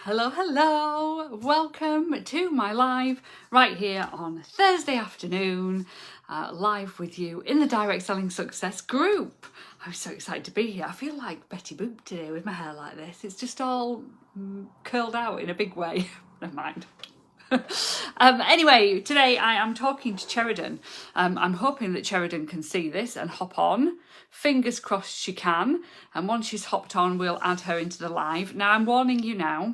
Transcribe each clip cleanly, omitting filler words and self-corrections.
Hello, hello. Welcome to my live right here on Thursday afternoon, live with you in the Direct Selling Success group. I'm so excited to be here. I feel like Betty Boop today with my hair like this. It's just all curled out in a big way. Never mind. Anyway, today I am talking to Cheradon. I'm hoping that Cheradon can see this and hop on. Fingers crossed she can. And once she's hopped on, we'll add her into the live. Now, I'm warning you now.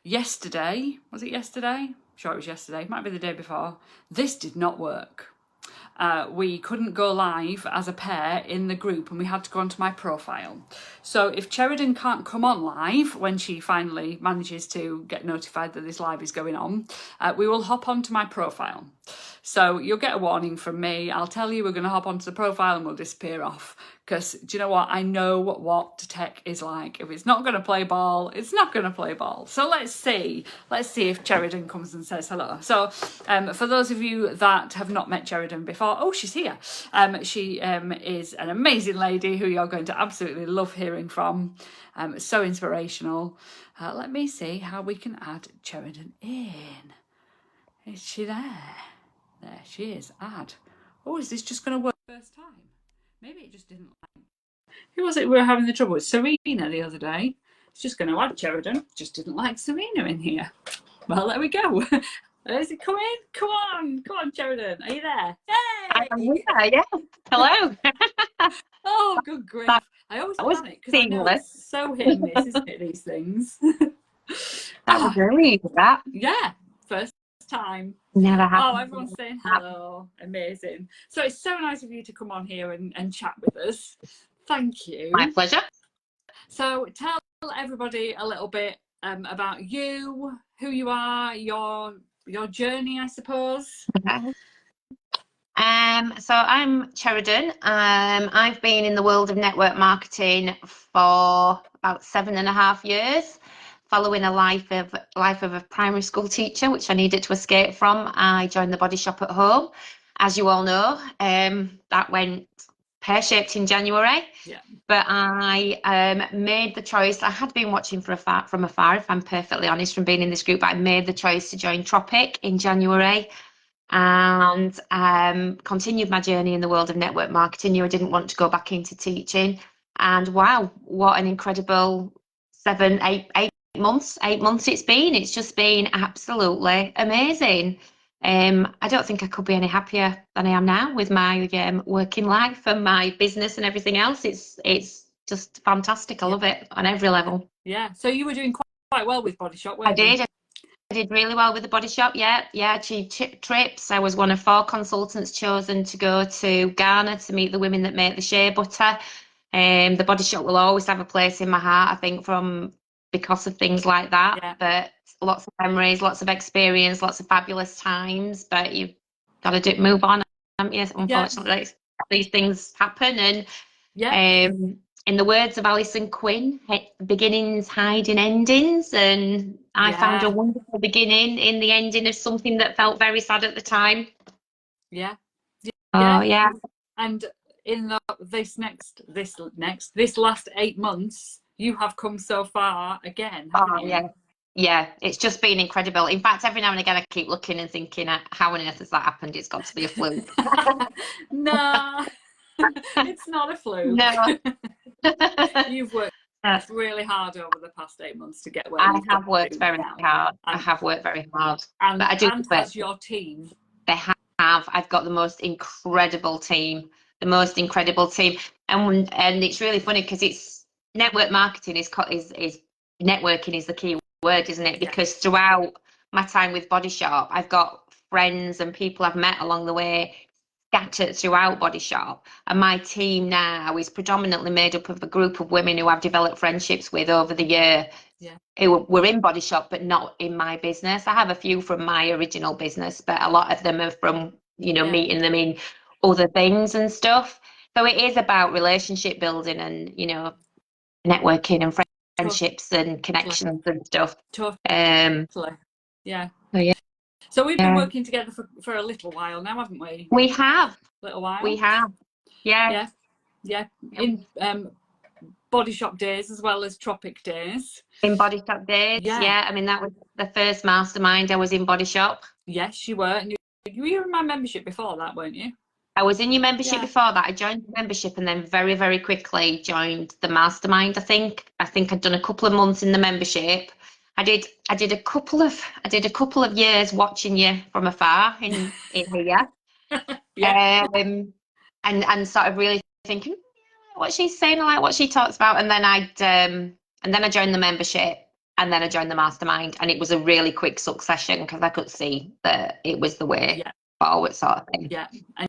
Yesterday, was it yesterday? I'm sure it was yesterday. Might be the day before. This did not work. We couldn't go live as a pair in the group and we had to go onto my profile. So if Cheradon can't come on live when she finally manages to get notified that this live is going on, we will hop onto my profile. So you'll get a warning from me. I'll tell you we're going to hop onto the profile and we'll disappear off. Because do you know what? I know what tech is like. If it's not going to play ball, it's not going to play ball. So let's see. Let's see if Cheradon comes and says hello. So for those of you that have not met Cheradon before, oh, she's here. She is an amazing lady who you're going to absolutely love hearing from. So inspirational. Let me see how we can add Cheradon in. Is she there? There she is. Add. Oh, is this just going to work first time? Maybe it just didn't like. Who was it we were having the trouble with? Serena the other day. It's just going to add Cheradon. Just didn't like Serena in here. Well, there we go. Is it coming? Come on, Cheradon. Are you there? Hey! I'm here, yeah. Hello. Oh, good grief. I always panic because I know it's so hit and miss, isn't it, these things? That was early, that. Yeah, first time. Never happened. Oh, everyone's saying hello. Amazing. So it's so nice of you to come on here and chat with us. Thank you. My pleasure. So tell everybody a little bit about you, who you are, your journey, I suppose. Okay. So I'm Cheradon. I've been in the world of network marketing for about 7.5 years, following a life of a primary school teacher, which I needed to escape from. I joined the Body Shop at Home, as you all know. That went pear-shaped in January. Yeah. But I made the choice. I had been watching from afar, if I'm perfectly honest, from being in this group. But I made the choice to join Tropic in January, and continued my journey in the world of network marketing. Knew I didn't want to go back into teaching, and wow, what an incredible 8 months it's been. It's just been absolutely amazing. I don't think I could be any happier than I am now with my working life and my business and everything else. It's just fantastic. I love it on every level. Yeah. So you were doing quite well with Body Shop, weren't I you? did. I did really well with the Body Shop. Yeah. Achieved trips. I was one of 4 consultants chosen to go to Ghana to meet the women that make the shea butter. The Body Shop will always have a place in my heart, I think, because of things like that. Yeah. But lots of memories, lots of experience, lots of fabulous times. But you've got to move on. Yes, unfortunately, these things happen. And in the words of Alison Quinn, beginnings hide in endings. And I found a wonderful beginning in the ending of something that felt very sad at the time. Yeah. Oh, yeah. And in this last 8 months, you have come so far again, haven't you? Yeah, it's just been incredible. In fact, every now and again I keep looking and thinking, how on earth has that happened? It's got to be a fluke. No, it's not a fluke. No. You've worked really hard over the past 8 months to get where I have worked very hard. I have worked very hard. And but I do as your team. They have. I've got the most incredible team. And it's really funny because it's network marketing is networking is the key word, isn't it? Because throughout my time with Body Shop, I've got friends and people I've met along the way scattered throughout Body Shop, and my team now is predominantly made up of a group of women who I've developed friendships with over the year, who were in Body Shop but not in my business. I have a few from my original business, but a lot of them are from meeting them in other things and stuff. So it is about relationship building and networking and friendships and connections and stuff. Totally. Yeah. So we've been working together for a little while now, haven't we? We have. A little while. We have. Yeah. In Body Shop days as well as Tropic days. In Body Shop days, yeah. I mean, that was the first mastermind I was in Body Shop. Yes, you were. And you were in my membership before that, weren't you? I was in your membership before that. I joined the membership and then very, very quickly joined the mastermind. I think I'd done a couple of months in the membership. I did a couple of years watching you from afar in here. And sort of really thinking, yeah, what she's saying, I like what she talks about. And then I joined the membership, and then I joined the mastermind, and it was a really quick succession because I could see that it was the way forward, sort of thing. Yeah. And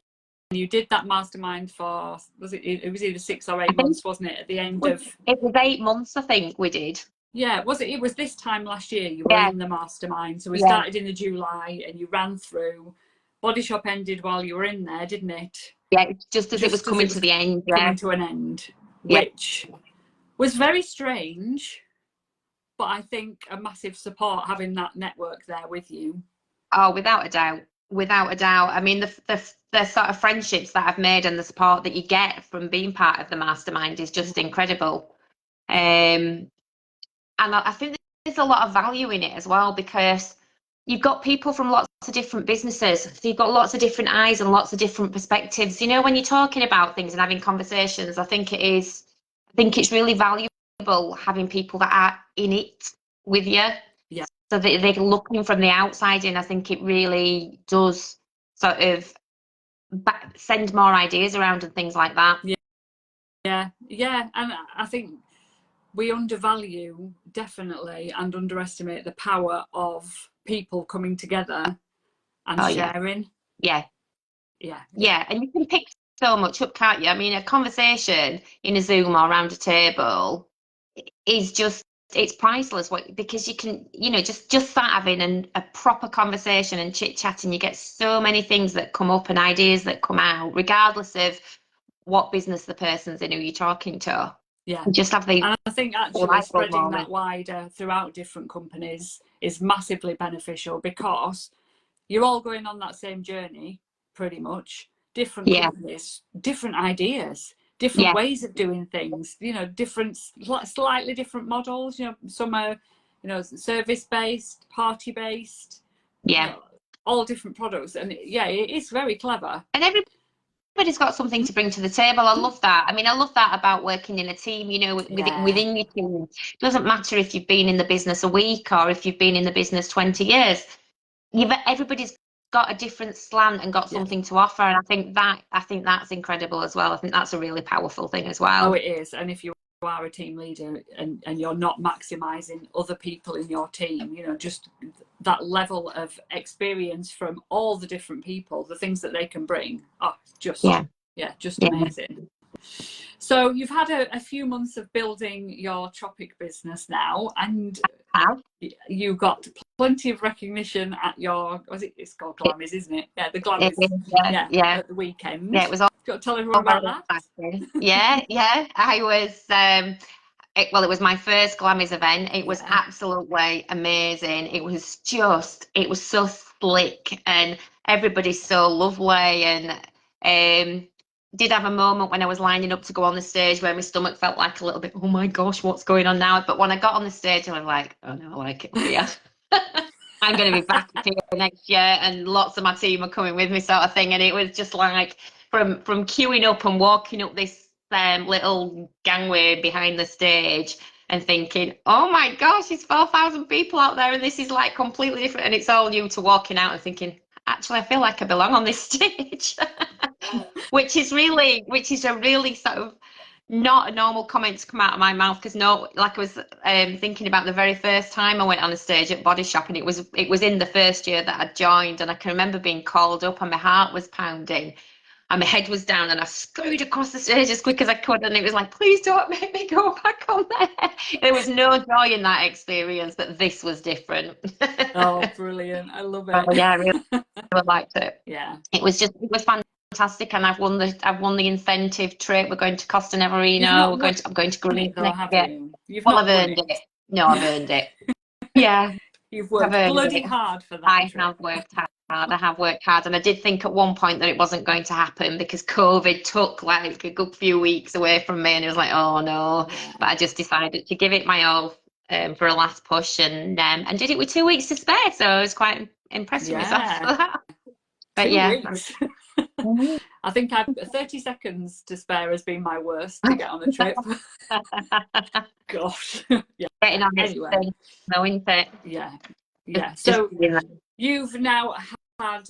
you did that mastermind for, it was either 6 or 8 months, wasn't it? At the end of it was 8 months, I think we did. Yeah, it was this time last year you were in the mastermind. So we started in the July and you ran through. Body Shop ended while you were in there, didn't it? Yeah, just as it was coming to the end. Coming to an end, which was very strange, but I think a massive support having that network there with you. Oh, without a doubt. Without a doubt. I mean, the sort of friendships that I've made and the support that you get from being part of the mastermind is just incredible. And I think there's a lot of value in it as well, because you've got people from lots of different businesses. So you've got lots of different eyes and lots of different perspectives. You know, when you're talking about things and having conversations, I think it's really valuable having people that are in it with you. Yeah. So that they're looking from the outside in. I think it really does sort of send more ideas around and things like that. Yeah. And I think we undervalue definitely and underestimate the power of people coming together and sharing. Yeah. And you can pick so much up, can't you? I mean, a conversation in a Zoom or around a table is just, it's priceless, because you can, just start having a proper conversation and chit chat, and you get so many things that come up and ideas that come out, regardless of what business the person's in who you're talking to. Yeah. Just have the. And I think actually spreading that wider throughout different companies is massively beneficial, because you're all going on that same journey, pretty much. Different companies, different ideas, different ways of doing things, different, slightly different models. Some are, service-based, party-based, all different products. And it is very clever. And everybody's got something to bring to the table. I love that. I mean, I love that about working in a team, within your team. It doesn't matter if you've been in the business a week or if you've been in the business 20 years. Everybody's got a different slant and got something to offer, and I think that's incredible as well. I think that's a really powerful thing as well. Oh, it is. And if you are a team leader and you're not maximizing other people in your team, just that level of experience from all the different people, the things that they can bring, just amazing. So you've had a few months of building your Tropic business now, and you got plenty of recognition at your, it's called Glammys, isn't it? Yeah, the Glammys. At the weekend. Yeah, it was all. Do you want to tell everyone about that? Yeah. I was. It was my first Glammys event. It was absolutely amazing. It was so slick, and everybody's so lovely. And did have a moment when I was lining up to go on the stage where my stomach felt like a little bit, oh my gosh, what's going on now? But when I got on the stage, I was like, oh no, I like it here. I'm going to be back here next year, and lots of my team are coming with me, sort of thing. And it was just like from queuing up and walking up this little gangway behind the stage and thinking, oh my gosh, there's 4,000 people out there, and this is like completely different, and it's all new, to walking out and thinking, actually, I feel like I belong on this stage. which is a really sort of not a normal comment to come out of my mouth, because like I was thinking about the very first time I went on a stage at Body Shop, and it was in the first year that I joined, and I can remember being called up and my heart was pounding and my head was down, and I scurried across the stage as quick as I could, and it was like, please don't make me go back on there. There was no joy in that experience, but this was different. Oh, brilliant. I love it. Oh, yeah, I really liked it. Yeah. It was fantastic, and I've won the incentive trip. We're going to Costa Navarino. I'm going to Greece next year. I've earned it. No, I've earned it. Yeah. You've worked bloody hard for that. I have worked hard. I have worked hard, and I did think at one point that it wasn't going to happen because COVID took like a good few weeks away from me, and it was like, oh no. Yeah. But I just decided to give it my all for a last push, and did it with 2 weeks to spare. So I was quite impressed with myself for that. But 2 weeks. I think I've 30 seconds to spare has been my worst to get on a trip. Gosh. Yeah. Getting on anyway. Knowing that. Yeah. So you've now had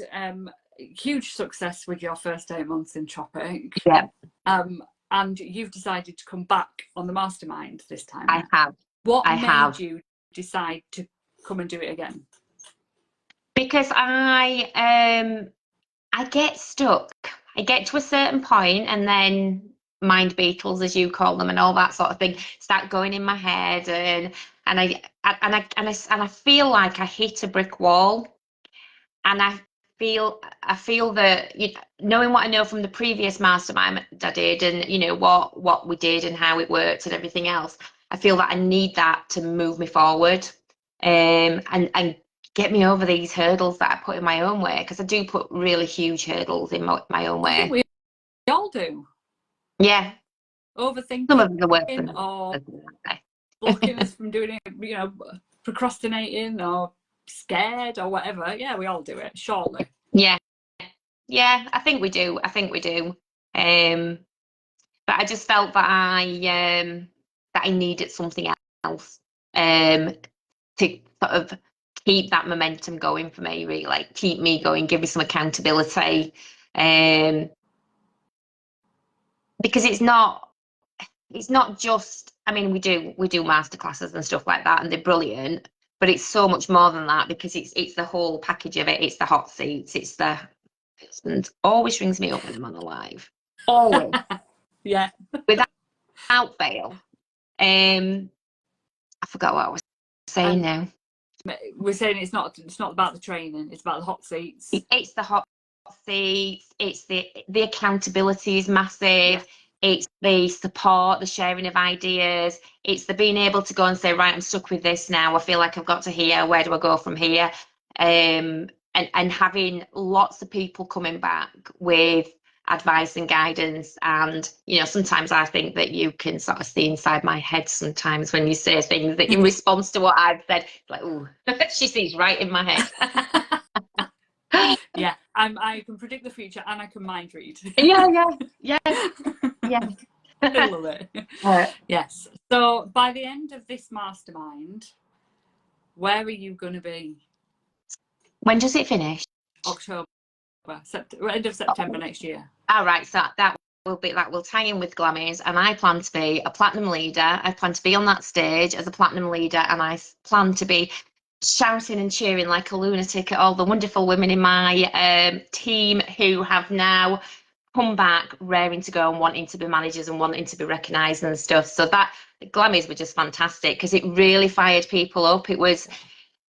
huge success with your first 8 months in Tropic. Yeah. And you've decided to come back on the mastermind this time. I have. What made you decide to come and do it again? Because I get stuck. I get to a certain point, and then mind beetles, as you call them, and all that sort of thing start going in my head, and I feel like I hit a brick wall, and I feel that, you know, knowing what I know from the previous mastermind I did, and you know what we did and how it worked and everything else, I feel that I need that to move me forward, and get me over these hurdles that I put in my own way, because I do put really huge hurdles in my own way. I think we all do. Yeah. Overthinking, some of the work or blocking us from doing it, you know, procrastinating or scared or whatever. Yeah, we all do it, surely. Yeah, I think we do. But I just felt that I needed something else to sort of keep that momentum going for me, really, like keep me going, give me some accountability, because it's not just, I mean, we do masterclasses and stuff like that, and they're brilliant, but it's so much more than that, because it's the whole package of it. It's the hot seats, it's the husband always rings me up when I'm on a live, always. Yeah, without fail. I forgot what I was saying now. We're saying it's not about the training, it's about the hot seats. It's the hot seats, it's the accountability is massive. It's the support, the sharing of ideas, it's the being able to go and say, right, I'm stuck with this now, I feel like I've got to here, where do I go from here? And having lots of people coming back with advice and guidance. And you know, sometimes I think that you can sort of see inside my head sometimes when you say things that in response to what I've said, like, oh, she sees right in my head. Yeah, I can predict the future and I can mind read. Yeah. I love it. Yes. So by the end of this mastermind, where are you going to be? When does it finish? October, end of September next year. All right, so that will tie in with Glammys, and I plan to be a platinum leader. I plan to be on that stage as a platinum leader, and I plan to be shouting and cheering like a lunatic at all the wonderful women in my team who have now come back raring to go and wanting to be managers and wanting to be recognised and stuff. So that the Glammys were just fantastic, because it really fired people up. It was,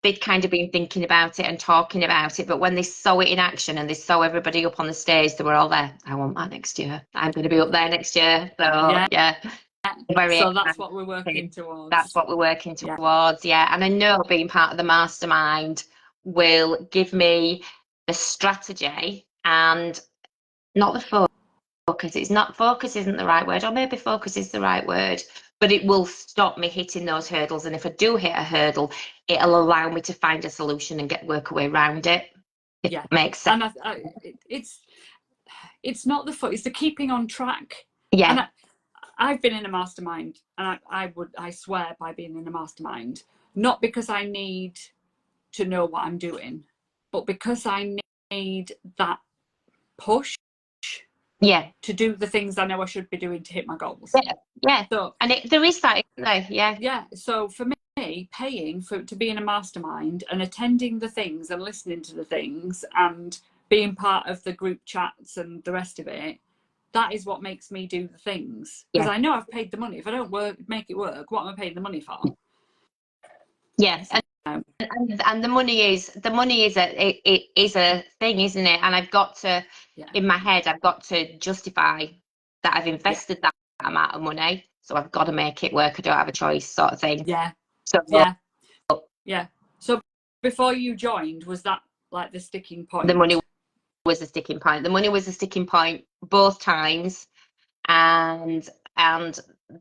they'd kind of been thinking about it and talking about it, but when they saw it in action and they saw everybody up on the stage, they were all there. I want that next year. I'm going to be up there next year. So yeah. So that's what we're working towards. That's what we're working towards, yeah. And I know being part of the mastermind will give me the strategy and not the focus. Focus isn't the right word, or maybe focus is the right word, but it will stop me hitting those hurdles. And if I do hit a hurdle, it'll allow me to find a solution and work a way around it. It makes sense. And it's not the foot, it's the keeping on track. Yeah. And I've been in a mastermind, and I swear by being in a mastermind, not because I need to know what I'm doing, but because I need that push to do the things I know I should be doing to hit my goals. Yeah. So, and there is that, isn't there? Yeah. So for me, paying to be in a mastermind and attending the things and listening to the things and being part of the group chats and the rest of it, that is what makes me do the things. Because I know I've paid the money. If I don't make it work, what am I paying the money for? Yes. And the money is a thing, isn't it? And I've got to, in my head, I've got to justify that I've invested that amount of money, so I've got to make it work. I don't have a choice, sort of thing. Yeah. So So before you joined, was that like the sticking point? The money was the sticking point. The money was the sticking point both times, and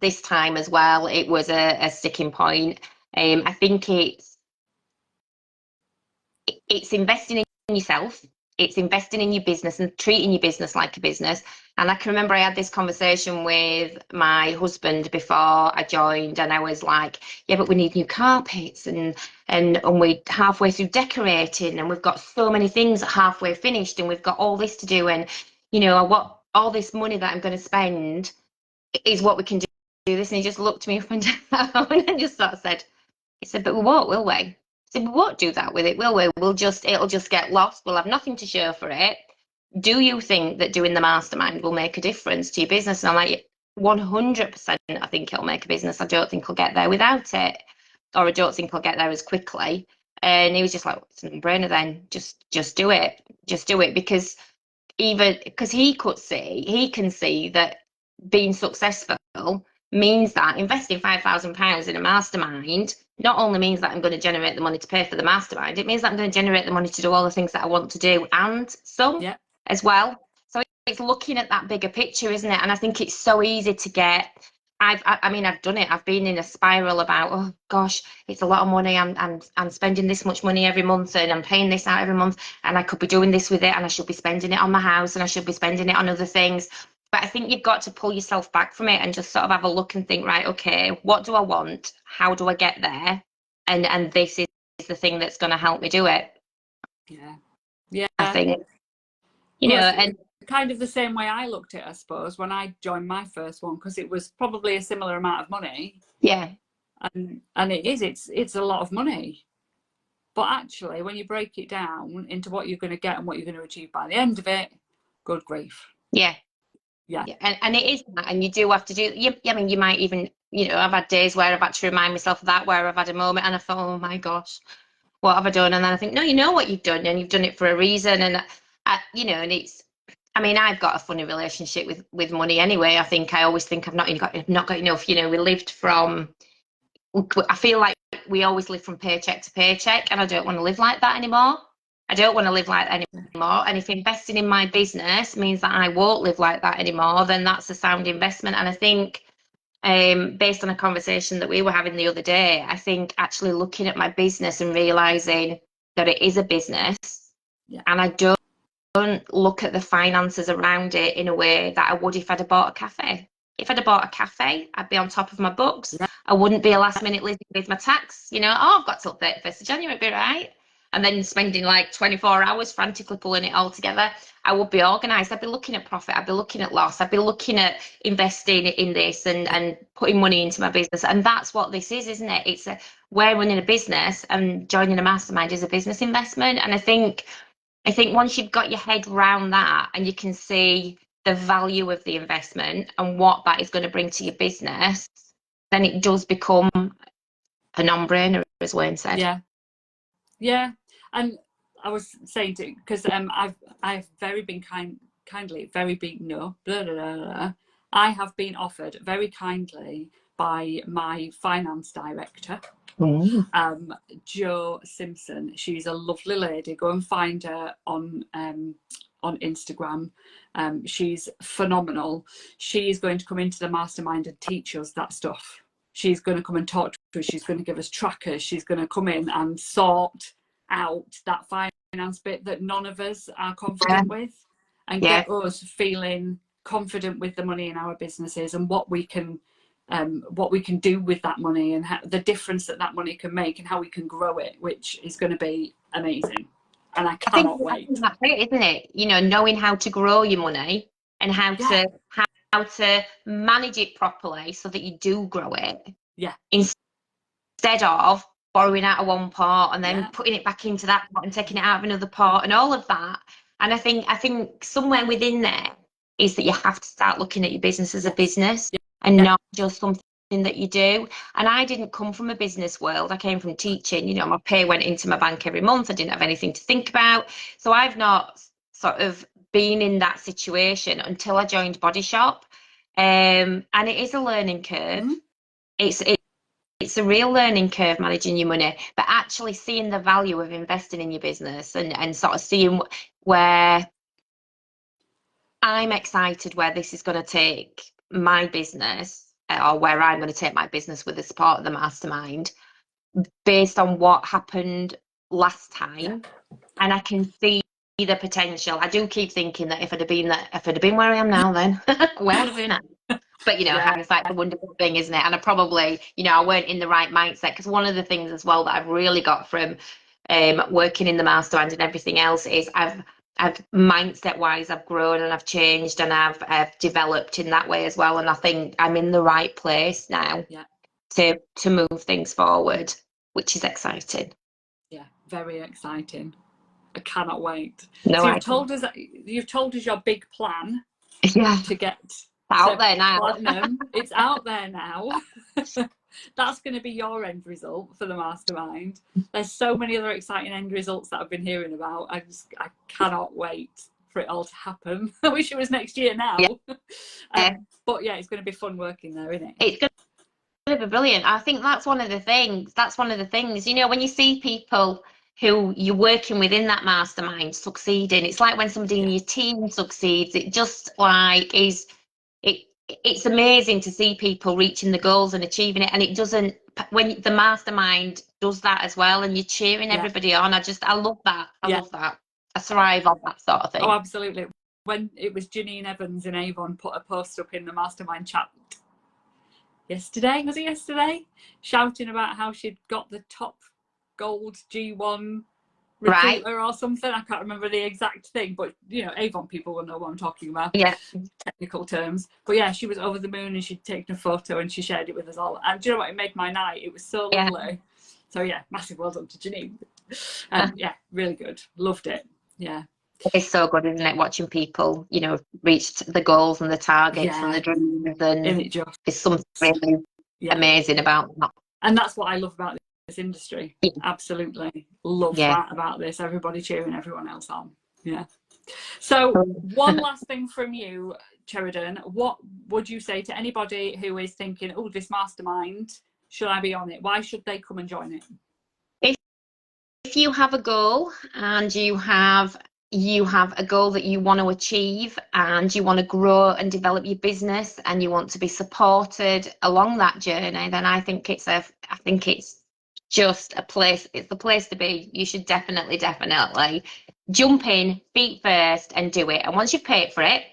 this time as well, it was a sticking point. I think it's investing in yourself. It's investing in your business and treating your business like a business. And I can remember I had this conversation with my husband before I joined, and I was like, yeah, but we need new carpets, and we're halfway through decorating, and we've got so many things halfway finished, and we've got all this to do, and what all this money that I'm going to spend is what we can do this. And he just looked me up and down and just sort of said, but we won't, will we? So we won't do that with it, will we? It'll just get lost. We'll have nothing to show for it. Do you think that doing the mastermind will make a difference to your business? And I'm like, 100%, I think it'll make a business. I don't think I'll get there without it, or I don't think I'll get there as quickly. And he was just like, it's a no-brainer then. Just do it. Just do it. Because he can see that being successful means that investing £5,000 in a mastermind not only means that I'm going to generate the money to pay for the mastermind, it means that I'm going to generate the money to do all the things that I want to do and some as well. So it's looking at that bigger picture, isn't it? And I think it's so easy to get. I mean, I've done it. I've been in a spiral about, oh gosh, it's a lot of money. I'm spending this much money every month, and I'm paying this out every month, and I could be doing this with it, and I should be spending it on my house, and I should be spending it on other things. But I think you've got to pull yourself back from it and just sort of have a look and think, right, okay, what do I want? How do I get there? And this is the thing that's going to help me do it. Yeah. I think, and kind of the same way I looked at it, I suppose, when I joined my first one, because it was probably a similar amount of money. Yeah. And it's a lot of money. But actually, when you break it down into what you're going to get and what you're going to achieve by the end of it, good grief. Yeah. And it is that, and you do have to do. I mean, you might even, I've had days where I've had to remind myself of that, where I've had a moment and I thought, oh my gosh, what have I done? And then I think, no, you know what you've done, and you've done it for a reason. And and it's. I mean, I've got a funny relationship with money anyway. I think I always think I've not got enough. We lived from. I feel like we always live from paycheck to paycheck, and I don't want to live like that anymore. I don't want to live like that anymore. And if investing in my business means that I won't live like that anymore, then that's a sound investment. And I think, based on a conversation that we were having the other day, I think actually looking at my business and realizing that it is a business, and I don't look at the finances around it in a way that I would if I'd have bought a cafe. If I'd have bought a cafe, I'd be on top of my books. I wouldn't be a last minute Lizzie with my tax. I've got till 31st of January, it'd be right. And then spending like 24 hours frantically pulling it all together. I would be organised. I'd be looking at profit. I'd be looking at loss. I'd be looking at investing in this and putting money into my business. And that's what this is, isn't it? We're running a business, and joining a mastermind is a business investment. And I think once you've got your head round that and you can see the value of the investment and what that is going to bring to your business, then it does become a non-brainer, as Wayne said. Yeah. And I was saying to, because I've very been I have been offered very kindly by my finance director, Jo Simpson. She's a lovely lady. Go and find her on Instagram. She's phenomenal. She's going to come into the mastermind and teach us that stuff. She's going to come and talk to us. She's going to give us trackers. She's going to come in and sort out that finance bit that none of us are confident with, and get us feeling confident with the money in our businesses and what we can do with that money, and the difference that money can make, and how we can grow it, which is going to be amazing. And I cannot wait. That's it, isn't it? Knowing how to grow your money and how to manage it properly so that you do grow it. Yeah. Instead of borrowing out of one pot and then putting it back into that pot and taking it out of another pot and all of that. And I think somewhere within there is that you have to start looking at your business as a business and not just something that you do. And I didn't come from a business world. I came from teaching. My pay went into my bank every month. I didn't have anything to think about. So I've not sort of been in that situation until I joined Body Shop. And it is a learning curve. It's it's a real learning curve managing your money, but actually seeing the value of investing in your business and sort of seeing where I'm excited where this is going to take my business, or where I'm going to take my business with the support of the mastermind based on what happened last time. And I can see the potential. I do keep thinking that if I'd have been where I am now, then where would I be now? But hindsight's a wonderful thing, isn't it? And I probably, I weren't in the right mindset, because one of the things as well that I've really got from working in the mastermind and everything else is I've mindset wise, I've grown and I've changed and I've developed in that way as well. And I think I'm in the right place now to move things forward, which is exciting. Yeah, very exciting. I cannot wait. No, so you've told us your big plan to get out there now. Platinum. It's out there now. That's going to be your end result for the mastermind. There's so many other exciting end results that I've been hearing about. I cannot wait for it all to happen. I wish it was next year now. But yeah, it's going to be fun working there, isn't it? It's going to be brilliant. I think that's one of the things. When you see people who you're working with in that mastermind succeeding, it's like when somebody in your team succeeds, it just like is it's amazing to see people reaching the goals and achieving it. And it doesn't, when the mastermind does that as well, and you're cheering everybody on. I love that. I love that. I thrive on that sort of thing. Oh, absolutely. When it was Janine Evans in Avon put a post up in the mastermind chat yesterday, shouting about how she'd got the top gold G1 recruiter or something. I can't remember the exact thing, but Avon people will know what I'm talking about. Technical terms. But yeah, she was over the moon and she'd taken a photo and she shared it with us all. And do you know what? It made my night. It was so lovely. So yeah, massive well done to Janine. Yeah, really good. Loved it. Yeah. It's so good, isn't it? Watching people, reach the goals and the targets and the dreams, and it's something really amazing about that. And that's what I love about this industry. Absolutely love that about this. Everybody cheering everyone else on. Yeah. So one last thing from you, Cheradon. What would you say to anybody who is thinking, oh, this mastermind, should I be on it? Why should they come and join it? If you have a goal and you have a goal that you want to achieve and you want to grow and develop your business and you want to be supported along that journey, then I think it's just a place. It's the place to be. You should definitely jump in, feet first, and do it. And once you've paid for it,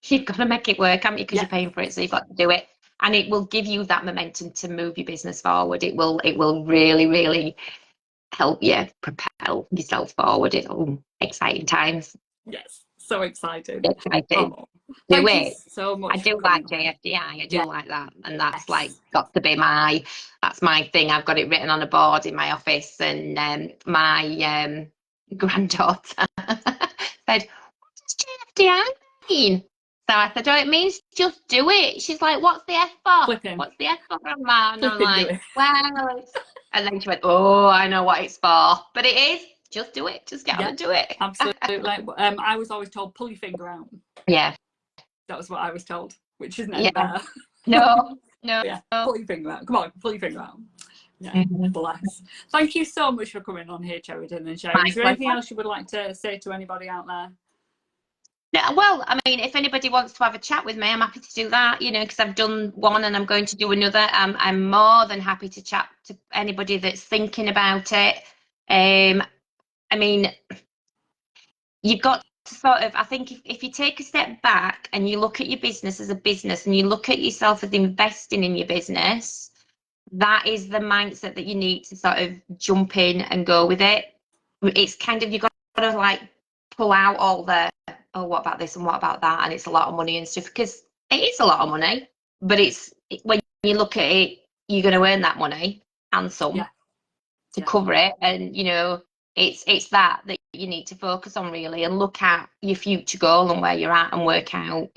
you've got to make it work, haven't you? Because you're paying for it, so you've got to do it. And it will give you that momentum to move your business forward. It will really, really help you propel yourself forward. It's exciting times. Yes, so exciting. Exciting. Thank you so much. I do like JFDI. I do like that, and that's got to be that's my thing. I've got it written on a board in my office, and my granddaughter said, "What does JFDI mean?" So I said, "Oh, it means just do it." She's like, "What's the F for? Flipping. What's the F for, Grandma?" And I'm like, "Well," and then she went, "Oh, I know what it's for." But it is just do it. Just get on and do it. Absolutely. I was always told, pull your finger out. Yeah. That was what I was told, which isn't any better. No. Yeah, pull your finger out. Come on, pull your finger out. Yeah, bless. Thank you so much for coming on here, Cheradon, and sharing. Is there anything else you would like to say to anybody out there? No, well, I mean, if anybody wants to have a chat with me, I'm happy to do that, because I've done one and I'm going to do another. I'm more than happy to chat to anybody that's thinking about it. I mean, you've got to sort of, I think if you take a step back and you look at your business as a business and you look at yourself as investing in your business, that is the mindset that you need to sort of jump in and go with it. It's kind of, you've got to like pull out all the, oh, what about this and what about that? And it's a lot of money and stuff, because it is a lot of money, but when you look at it, you're going to earn that money and some to cover it. And, it's that you need to focus on really, and look at your future goal and where you're at and work out,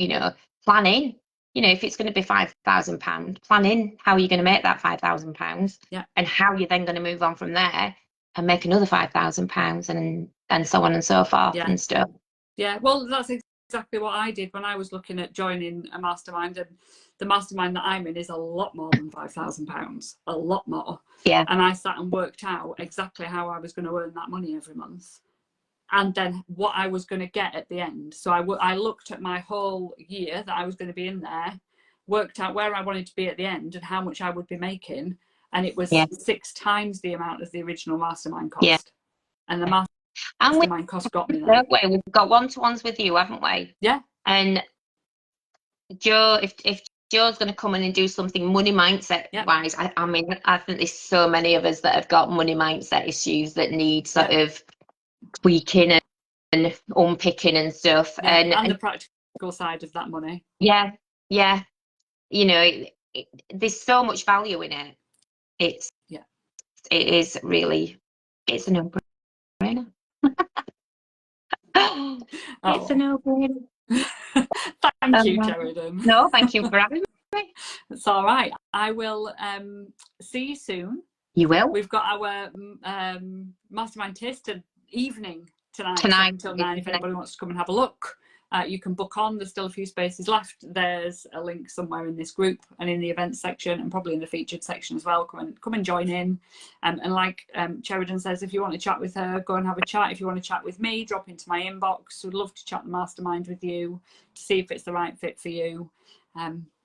planning. If it's going to be £5,000, planning how you're going to make that £5,000 and how you're then going to move on from there and make another £5,000 and so on and so forth and stuff. Yeah, well, that's exactly what I did when I was looking at joining a mastermind, and the mastermind that I'm in is a lot more than £5,000, a lot more. Yeah. And I sat and worked out exactly how I was going to earn that money every month, and then what I was going to get at the end. So I looked at my whole year that I was going to be in there, worked out where I wanted to be at the end and how much I would be making, and it was 6 times the amount of the original mastermind cost. Yeah. And the And mastermind cost got me there. we've got one-to-ones with you, haven't we? Yeah. And Joe, if Joe's going to come in and do something money mindset wise, I mean, I think there's so many of us that have got money mindset issues that need sort of tweaking and unpicking and stuff. And the practical side of that money. Yeah. You know, there's so much value in it. It is really, it's a no-brainer. It's a no-brainer. Thank you, Cheradon. No, thank you for having me. It's all right. I will see you soon. You will. We've got our mastermind taste evening tonight until 9. If anybody wants to come and have a look, you can book on. There's still a few spaces left. There's a link somewhere in this group and in the events section, and probably in the featured section as well. Come and join in. And like Cheradon says, if you want to chat with her, go and have a chat. If you want to chat with me, drop into my inbox. We'd love to chat the mastermind with you to see if it's the right fit for you.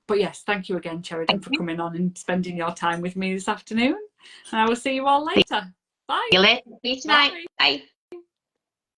But yes, thank you again, Cheradon, for coming on and spending your time with me this afternoon. And I will see you all later. Bye. See you later. See you tonight. Bye.